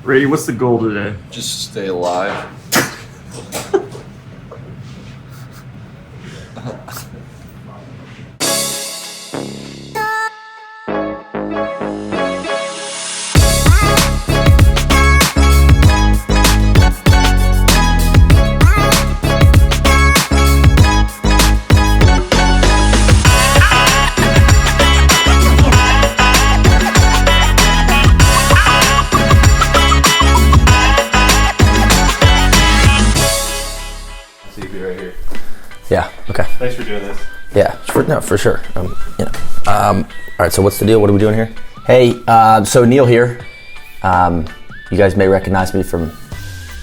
Ray, what's the goal today? Just stay alive. Yeah. Okay. Thanks for doing this. Yeah. For sure. All right. So what's the deal? What are we doing here? Hey. So Neil here. You guys may recognize me from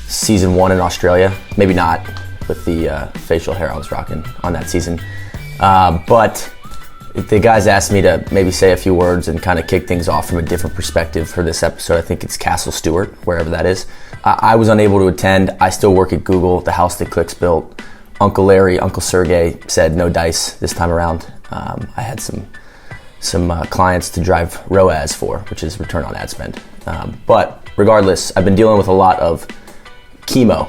season 1 in Australia. Maybe not with the facial hair I was rocking on that season. But the guys asked me to maybe say a few words and kind of kick things off from a different perspective for this episode. I think it's Castle Stuart, wherever that is. I was unable to attend. I still work at Google, the house that Clicks built. Uncle Larry, Uncle Sergey said no dice this time around. I had some clients to drive ROAS for, which is return on ad spend. But regardless, I've been dealing with a lot of chemo.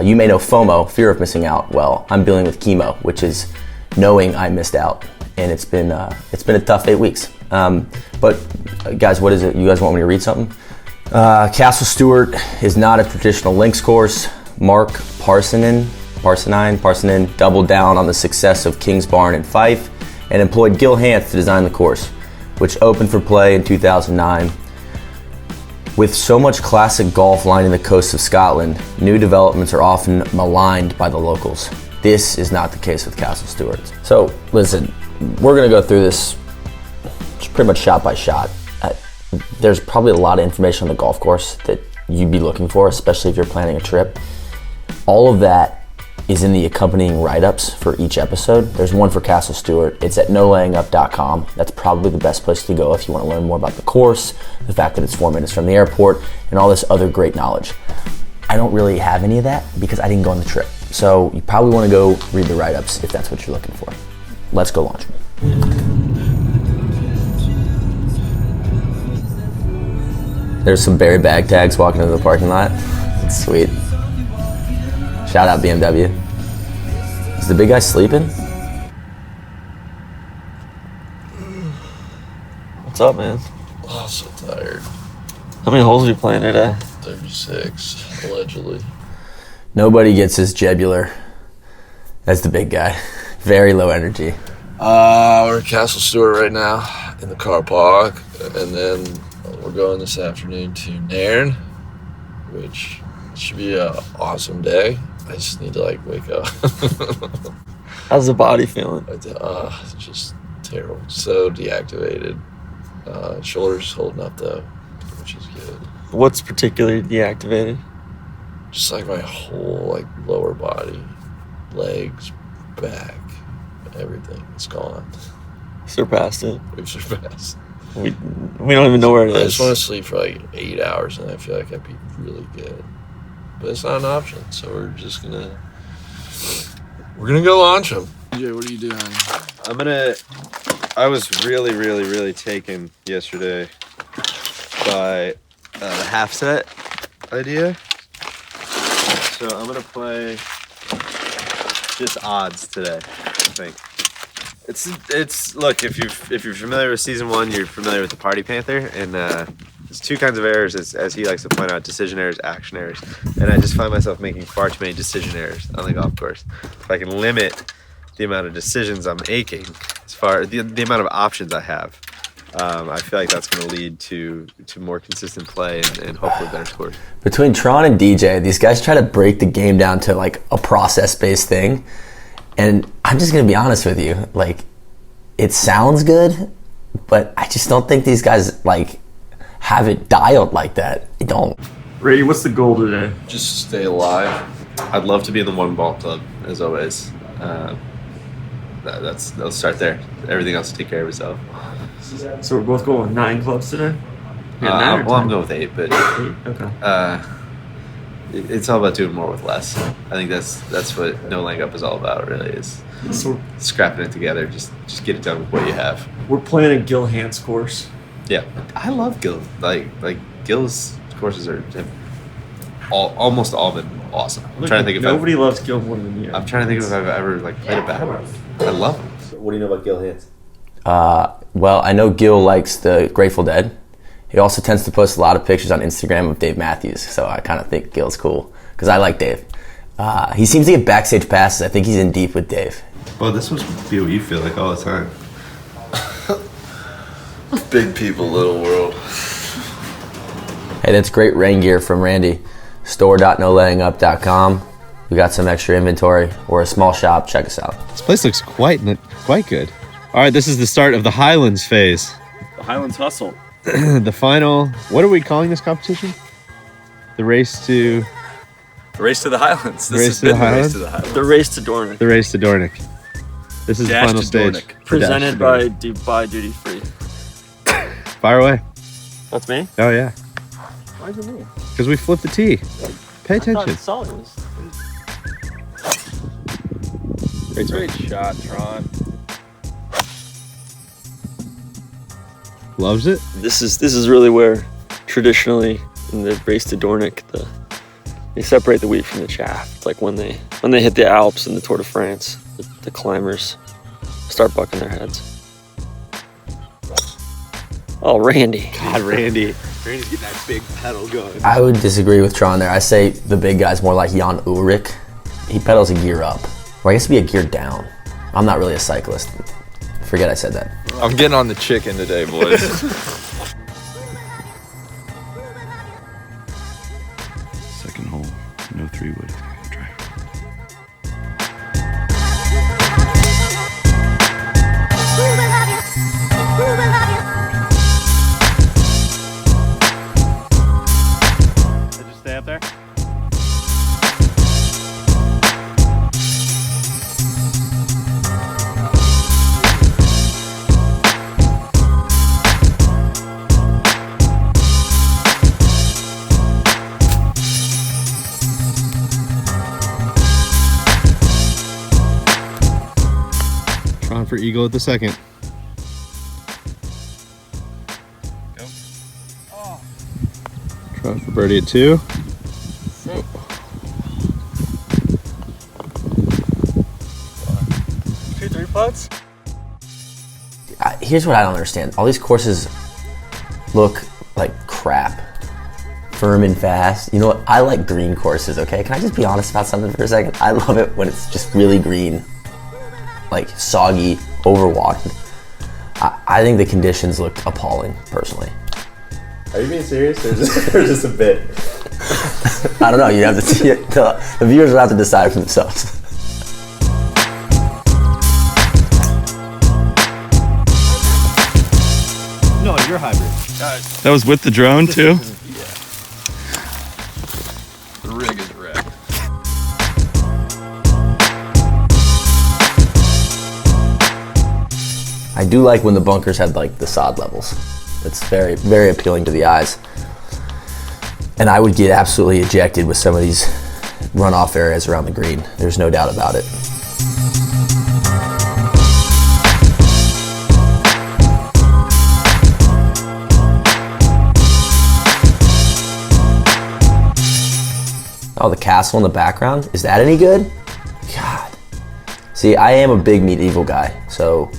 You may know FOMO, fear of missing out. Well, I'm dealing with chemo, which is knowing I missed out, and it's been a tough 8 weeks. But guys, what is it? You guys want me to read something? Castle Stuart is not a traditional links course. Mark Parsonen doubled down on the success of Kingsbarn and Fife and employed Gil Hanse to design the course, which opened for play in 2009. With so much classic golf lining the coast of Scotland, new developments are often maligned by the locals. This is not the case with Castle Stuart. So listen, we're gonna go through this pretty much shot by shot. There's probably a lot of information on the golf course that you'd be looking for, especially if you're planning a trip. All of that is in the accompanying write-ups for each episode. There's one for Castle Stuart. It's at nolayingup.com. That's probably the best place to go if you want to learn more about the course, the fact that it's 4 minutes from the airport, and all this other great knowledge. I don't really have any of that because I didn't go on the trip. So you probably want to go read the write-ups if that's what you're looking for. Let's go launch. There's some Barry bag tags walking into the parking lot. It's sweet. Shout out BMW. Is the big guy sleeping? What's up, man? Oh, I'm so tired. How many holes are you playing today? 36, allegedly. Nobody gets as jugular as the big guy. Very low energy. We're at Castle Stuart right now in the car park, and then we're going this afternoon to Nairn, which should be an awesome day. I just need to wake up. How's the body feeling? It's just terrible. So deactivated. Shoulders holding up though, which is good. What's particularly deactivated? Just my whole lower body, legs, back, everything. It's gone. Surpassed it. We've surpassed. We don't even know where it is. I just want to sleep for 8 hours, and I feel like I'd be really good. But it's not an option, so we're gonna go launch them. DJ, what are you doing? I was really taken yesterday by the half set idea. So I'm gonna play just odds today, I think. It's look, if you're familiar with season 1, you're familiar with the Party Panther, and there's 2 kinds of errors, as he likes to point out: decision errors, action errors. And I just find myself making far too many decision errors on the golf course. If I can limit the amount of decisions I'm making, as far as the amount of options I have, I feel like that's going to lead to more consistent play and hopefully better scores. Between Tron and DJ, these guys try to break the game down to a process-based thing. And I'm just going to be honest with you. It sounds good, but I just don't think these guys, have it dialed like that. I don't. Ray, what's the goal today? Just stay alive. I'd love to be in the one ball club, as always. Let's start there. Everything else will take care of itself. So we're both going 9 clubs today? Yeah, 9 or 10? I'm going with 8, but 8? Okay. It's all about doing more with less. I think that's what No Laying Up is all about, really, is scrapping it together. Just get it done with what you have. We're playing a Gil Hanse course. Yeah, I love Gil. Gil's courses have almost all been awesome. I'm trying to think if nobody loves Gil more than you. I'm trying to think if I've ever like played a bad one. I love them. What do you know about Gil Hanse? Well, I know Gil likes the Grateful Dead. He also tends to post a lot of pictures on Instagram of Dave Matthews, so I kind of think Gil's cool because I like Dave. He seems to get backstage passes. I think he's in deep with Dave. Well, this must be what you feel like all the time. Big people, little world. Hey, that's great rain gear from Randy. Store.nolayingup.com. We got some extra inventory. We're a small shop. Check us out. This place looks quite good. All right, this is the start of the Highlands phase. The Highlands Hustle. The final. What are we calling this competition? The race to. The race to the Highlands. The race to the Highlands. The race to Dornick. The race to Dornick. This is the Dash final to stage. Dornick. Presented by Dubai Duty Free. Fire away. That's me? Oh yeah. Why is it me? Because we flipped the tee. Pay attention. Great shot, Tron. Loves it. This is really where traditionally in the race to Dornick they separate the wheat from the chaff. It's like when they hit the Alps and the Tour de France, the climbers start bucking their heads. Oh, Randy. God, Randy. Randy's getting that big pedal going. I would disagree with Tron there. I say the big guy's more like Jan Ullrich. He pedals a gear up, or I guess it'd be a gear down. I'm not really a cyclist. Forget I said that. I'm getting on the chicken today, boys. Second hole, no 3-wood. Try. Did you stay up there? Tron for eagle at the second. Go. Tron for birdie at 2. Two, 3 putts? Here's what I don't understand. All these courses look like crap. Firm and fast. You know what? I like green courses, okay? Can I just be honest about something for a second? I love it when it's just really green. Like soggy, overwatered. I think the conditions looked appalling, personally. Are you being serious or just a bit? I don't know. You have to see it. The viewers will have to decide for themselves. No, you're hybrid. That was with the drone too? The rig is wrecked. I do like when the bunkers have like the sod levels. It's very, very appealing to the eyes. And I would get absolutely ejected with some of these runoff areas around the green. There's no doubt about it. Oh, the castle in the background? Is that any good? God. See, I am a big medieval guy, so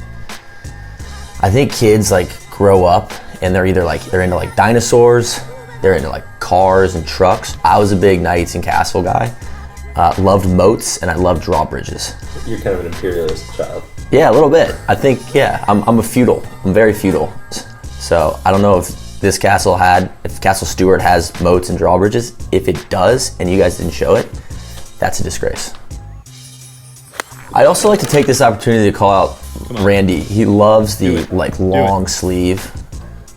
I think kids like grow up and they're either like they're into like dinosaurs, they're into like cars and trucks. I was a big knights and castle guy. Loved moats and I loved drawbridges. You're kind of an imperialist child. Yeah, a little bit. I think I'm a feudal. I'm very feudal. So I don't know if this castle if Castle Stuart has moats and drawbridges. If it does and you guys didn't show it, that's a disgrace. I'd also like to take this opportunity to call out Randy. He loves the like long sleeve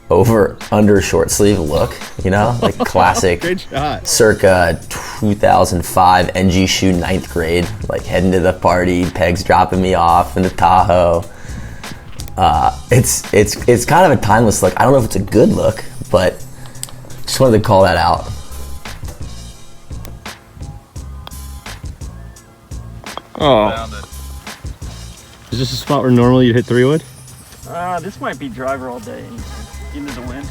over under short sleeve look, you know, like classic Great shot. circa 2005 NG shoe 9th grade, like heading to the party, pegs dropping me off in the Tahoe. It's kind of a timeless look. I don't know if it's a good look, but just wanted to call that out. Oh. Found it. Is this a spot where normally you'd hit 3-wood? This might be driver all day into the wind.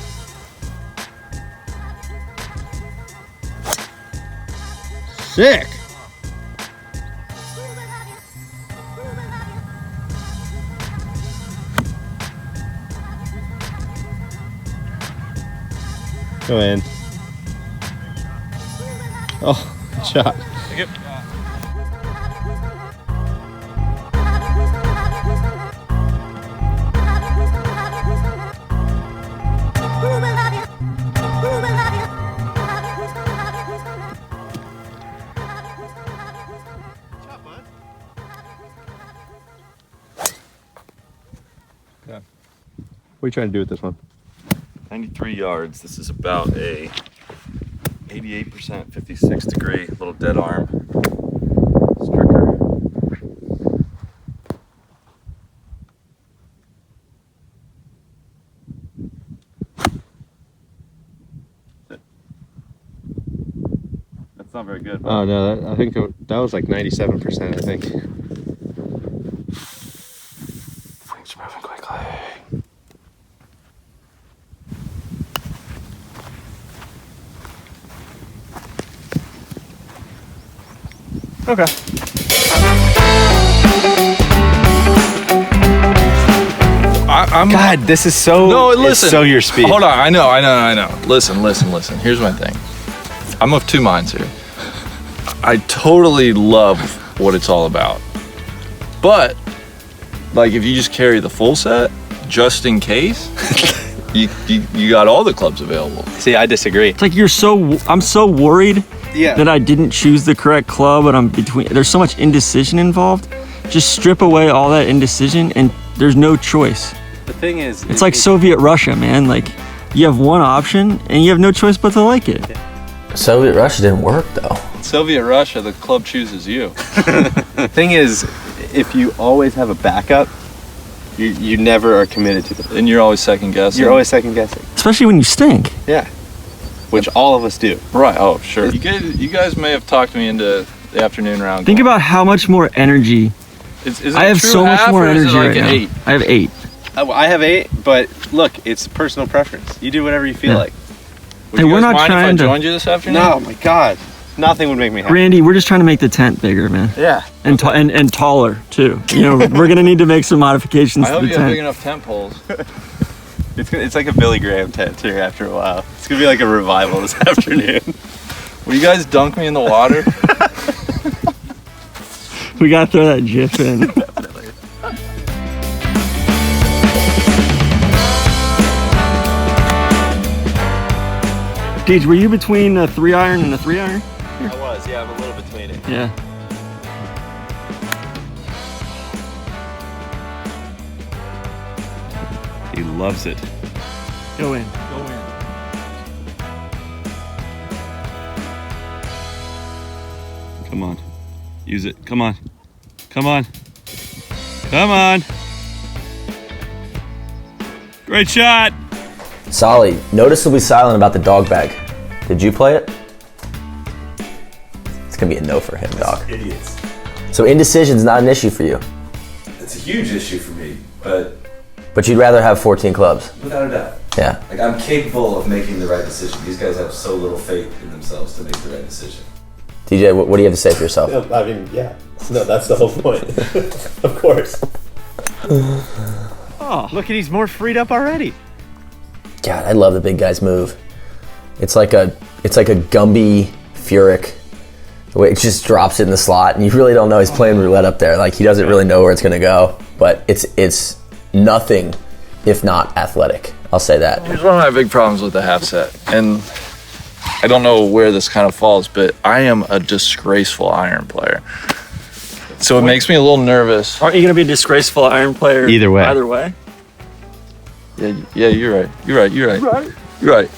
Sick. Go in. Oh, good shot. What are you trying to do with this one? 93 yards. This is about a 88%, 56 degree, little dead arm striker. That's not very good. Oh no, I think that was like 97%. I think. Things moving quickly. Okay. God, this is so. No, it's listen. so your speed. Hold on, I know. Listen. Here's my thing. I'm of two minds here. I totally love what it's all about. But, like, if you just carry the full set, just in case, you got all the clubs available. See, I disagree. It's like I'm so worried Yeah. that I didn't choose the correct club, but I'm between. There's so much indecision involved. Just strip away all that indecision, and there's no choice. The thing is, It's like Soviet Russia, man. Like you have one option, and you have no choice but to like it. Soviet Russia didn't work though. Soviet Russia, the club chooses you. The thing is, if you always have a backup, you never are committed to the. And you're always second guessing. You're always second guessing. Especially when you stink. Yeah. Which all of us do. Right, oh, sure. You guys may have talked me into the afternoon round. Think about how much more energy. Is it I have true so much half, more or is energy it like right an now. 8? I have 8. I have 8, but look, it's personal preference. You do whatever you feel Yeah. like. Would Hey, you we're guys not mind if I trying to- joined you this afternoon? No, my God. Nothing would make me happy. Randy, we're just trying to make the tent bigger, man, Yeah. and and taller too. You know, we're gonna need to make some modifications I to hope the you have big tent. enough tent poles. It's like a Billy Graham tent here after a while. It's gonna be like a revival this afternoon. Will you guys dunk me in the water? We gotta throw that GIF in. Gage, were you between a 3-iron and a 3-iron? I was, yeah, I'm a little between it. Yeah. He loves it. Go in. Come on. Use it. Come on. Come on. Come on. Great shot. Solly, noticeably silent about the dog bag. Did you play it? It's gonna be a no for him, dog. Idiots. So indecision's not an issue for you, It's a huge issue for me, but but you'd rather have 14 clubs. without a doubt. Yeah. Like, I'm capable of making the right decision. These guys have so little faith in themselves to make the right decision. DJ, what do you have to say for yourself? No, I mean, yeah. No, that's the whole point. Of course. Oh, look at he's more freed up already. God, I love the big guys move. It's like a Gumby Furyk. The way it just drops it in the slot, and you really don't know he's playing roulette up there. Like, he doesn't really know where it's gonna go. But it's nothing if not athletic. I'll say that. Here's one of my big problems with the half set, and I don't know where this kind of falls, but I am a disgraceful iron player. So it makes me a little nervous. Aren't you gonna be a disgraceful iron player? Either way. Either way. Yeah, you're right. You're right.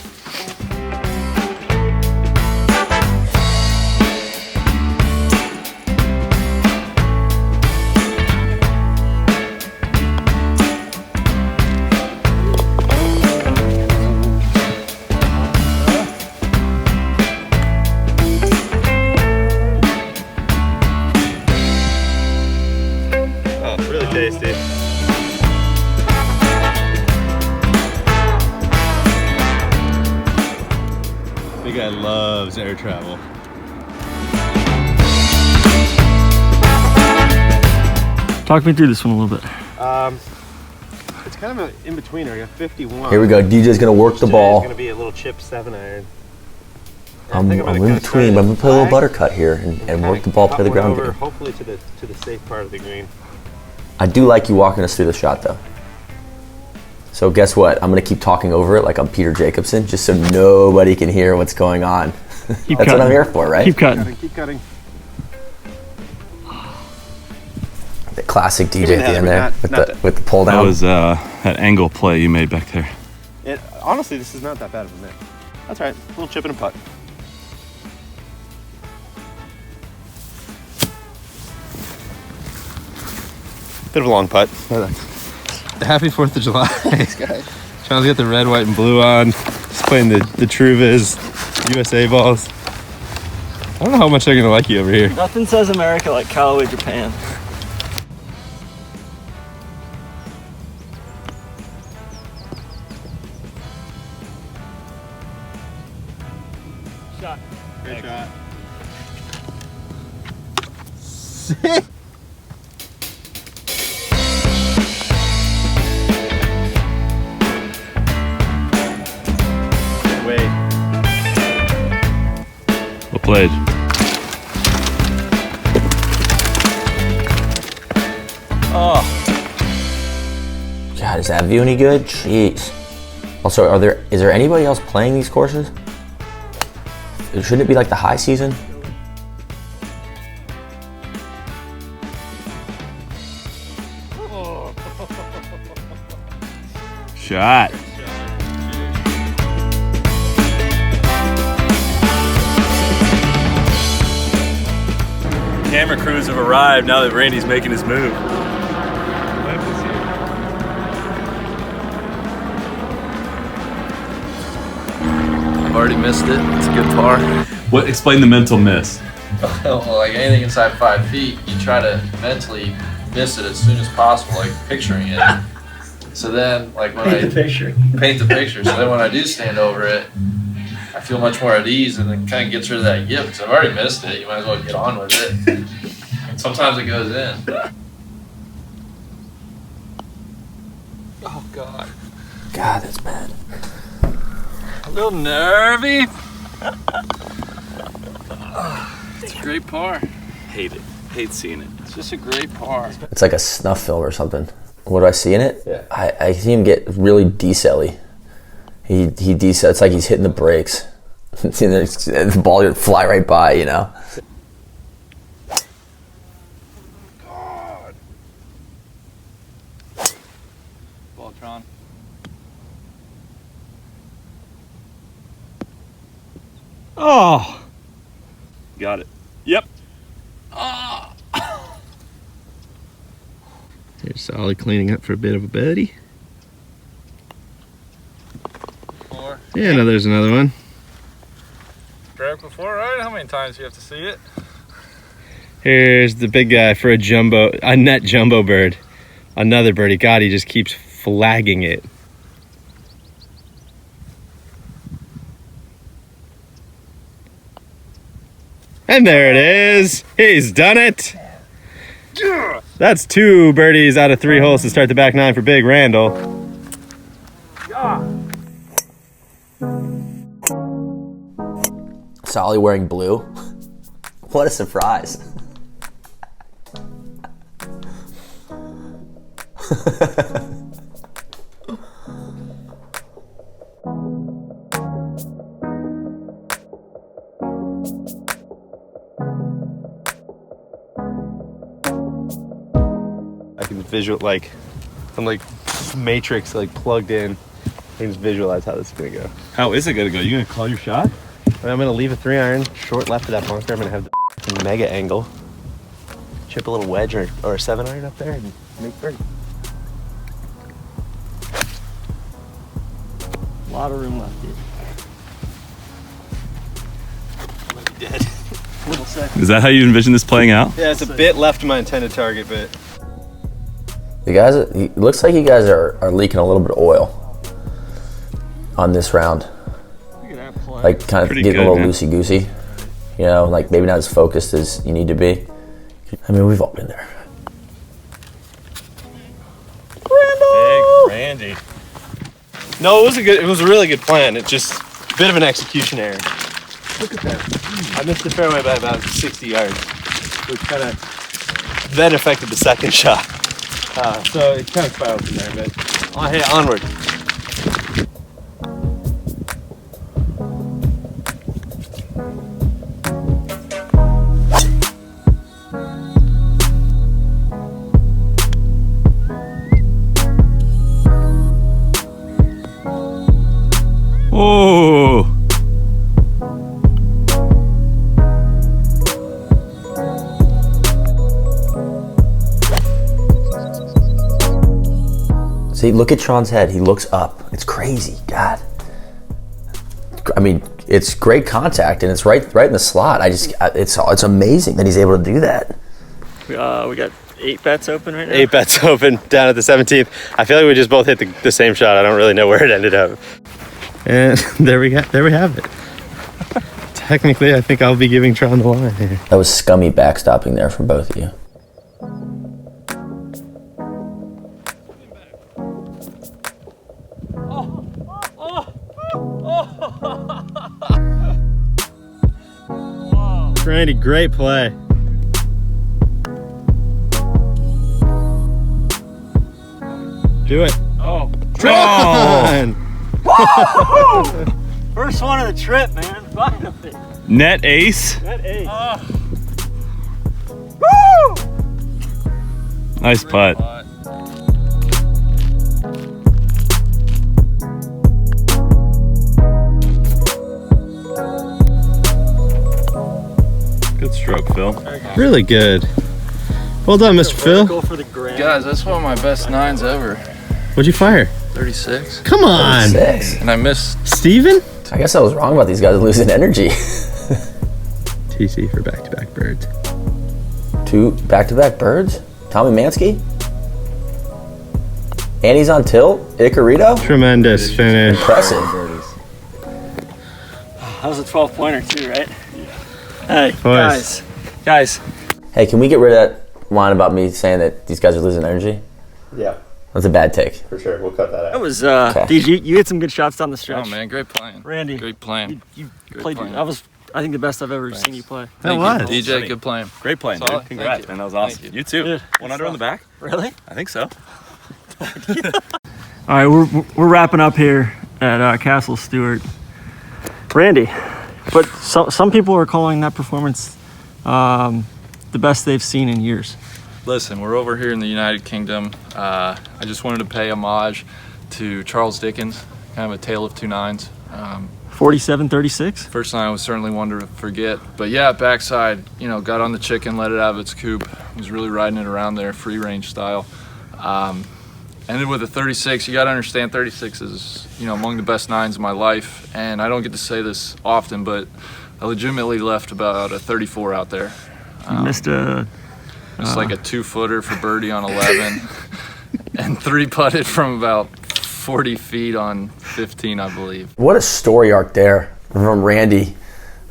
Oh, really tasty. Big guy loves air travel. Talk me through this one a little bit. It's kind of an in-betweener. I got 51. Here we go. DJ's gonna work the ball. It's gonna be a little chip 7-iron. I'm in between, but I'm gonna play a little buttercut here and work the ball, play the ground game. Hopefully to the safe part of the green. I do like you walking us through the shot though. So guess what? I'm gonna keep talking over it like I'm Peter Jacobson, just so nobody can hear what's going on. That's what I'm here for, right? Keep cutting. Keep cutting. The classic DJ at the end there with the pull That down. was that angle play you made back there. Honestly, this is not that bad of a miss. That's all right. A little chip and a putt. Bit of a long putt. Happy 4th of July, guys. Sean's got the red, white, and blue on. He's playing the Truvis USA balls. I don't know how much they're gonna like you over here. Nothing says America like Callaway, Japan. Shot. Great shot. Wait. Well played. Oh, God, is that view any good? Jeez. Also, is there anybody else playing these courses? Shouldn't it be like the high season? Shot. camera crews have arrived now that Randy's making his move. I've already missed it. It's a good par. What? Explain the mental miss. Well, like anything inside 5 feet, you try to mentally miss it as soon as possible, like picturing it. So then, like when I paint the picture, so then when I do stand over it, I feel much more at ease, and it kind of gets rid of that yip, because I've already missed it. You might as well get on with it. And sometimes it goes in. Oh God. God, that's bad. A little nervy. It's a great par. Hate it. Hate seeing it. It's just a great par. It's like a snuff film or something. What do I see in it? Yeah. I see him get really decel-y. He decel. It's like he's hitting the brakes. And the ball would fly right by, you know. God. Voltron. Oh. Got it. Yep. There's Solid cleaning up for a bit of a birdie. Yeah, no, there's another one. Track before, right? How many times do you have to see it? Here's the big guy for a net jumbo bird. Another birdie. God, he just keeps flagging it. And there it is. He's done it. That's 2 birdies out of 3 holes to start the back 9 for Big Randall. Solly wearing blue. What a surprise. I can I'm like Matrix plugged in. I can just visualize how this is gonna go. How is it gonna go? You gonna call your shot? I'm gonna leave a 3-iron short left of that bunker. I'm gonna have the mega angle. Chip a little wedge or a 7-iron up there and make birdie. A lot of room left here. Might be dead. Little second. Is that how you envision this playing out? Yeah, it's a bit left of my intended target, but It looks like you guys are leaking a little bit of oil on this round. Look at that play. Like kind of Pretty getting a good, little man. loosey-goosey. You know, like maybe not as focused as you need to be. I mean, we've all been there. Andy. No, it was a really good plan. It's just a bit of an execution error. Look at that. I missed the fairway by about 60 yards, which kind of then affected the second shot. So it kind of spiraled from there, but hey, onward. Oh. See, look at Sean's head. He looks up. It's crazy. God. I mean, it's great contact, and it's right in the slot. It's amazing that he's able to do that. We got 8 bets open right now. 8 bets open down at the 17th. I feel like we just both hit the same shot. I don't really know where it ended up. And there we have it. Technically, I think I'll be giving Tron the line here. That was scummy backstopping there from both of you. Randy, great play. Do it. Oh. Tron! First one of the trip, man. Finally. Net ace. Net ace. Woo! Nice putt. Good stroke, Phil. Really good. Well done, Mr. Phil. Go for the grand. Guys, that's one of my best 9s ever. What'd you fire? 36. Come on. 36. And I missed. Steven? I guess I was wrong about these guys losing energy. TC for back-to-back birds. 2 back-to-back birds? Tommy Mansky? Andy's on tilt? Icarito? Tremendous finish. Impressive. That was a 12-pointer too, right? Hey, Boys. guys. Hey, can we get rid of that line about me saying that these guys are losing energy? Yeah, That's a bad take. for sure. We'll cut that out. That was, Okay. dude, you hit some good shots down the stretch. Oh, man, great playing. Randy, Great playing. you Great played. playing. That was, I think, the best I've ever seen you play. Thank was. you. DJ, good playing. Great playing, Solid. dude. Congrats, Thank you. man. That was awesome. Thank You too. Yeah. 1 under on the back? Really? I think so. All right, we're wrapping up here at Castle Stuart. Randy, but some people are calling that performance the best they've seen in years. Listen, we're over here in the United Kingdom. I just wanted to pay homage to Charles Dickens, kind of a tale of 2 9s. 47-36. First nine was certainly one to forget. But yeah, backside, got on the chicken, let it out of its coop. Was really riding it around there, free range style. Ended with a 36. You got to understand 36 is, among the best 9s of my life. And I don't get to say this often, but I legitimately left about a 34 out there. You missed a... It's like a 2-footer for birdie on 11 and 3-putted from about 40 feet on 15, I believe. What a story arc there from Randy.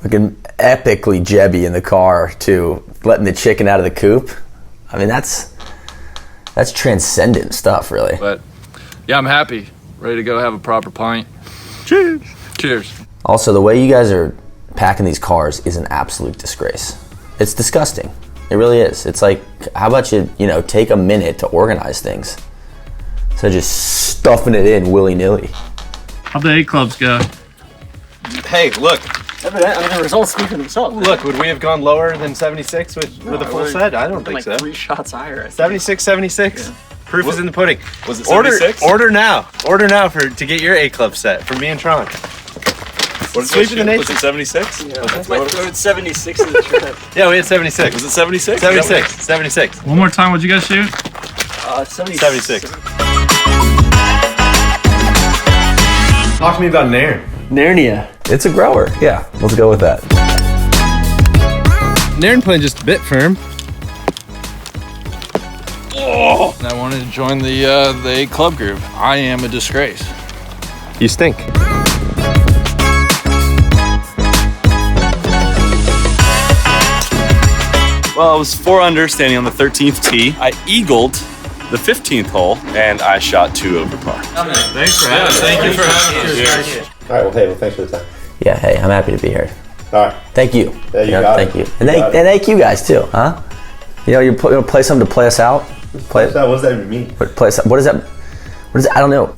Looking epically Jebby in the car to letting the chicken out of the coop. I mean, that's transcendent stuff, really. But yeah, I'm happy. Ready to go have a proper pint. Cheers. Cheers. Also, the way you guys are packing these cars is an absolute disgrace. It's disgusting. It really is. It's like, how about you take a minute to organize things? So just stuffing it in willy-nilly. How'd the 8 clubs go? Hey, look. The results speak for themselves. Look, would we have gone lower than 76 with a full set? I don't think like so. 3 shots higher. 76, 76. Yeah. Proof is in the pudding. Was it 76? Order now. Order now to get your 8 club set from me and Tron. Sweep of the nation. Was it 76? Yeah, that's my third 76 in the trip. Yeah, we had 76. Was it 76? 76. 76. One more time, what'd you guys shoot? 76. Talk to me about Nairn. Narnia. It's a grower. Yeah, let's go with that. Nairn playing just a bit firm. Oh! And I wanted to join the 8 club group. I am a disgrace. You stink. Well, I was 4 under standing on the 13th tee. I eagled the 15th hole, and I shot 2 over par. Thanks for having us. Thank you for having us. All right. Well, hey. Well, thanks for the time. Yeah, hey, I'm happy to be here. All right. Thank you. Yeah, you got thank it. you. And thank you guys too, huh? You know, you're going to play something to play us out? What does that even mean? What is that? I don't know.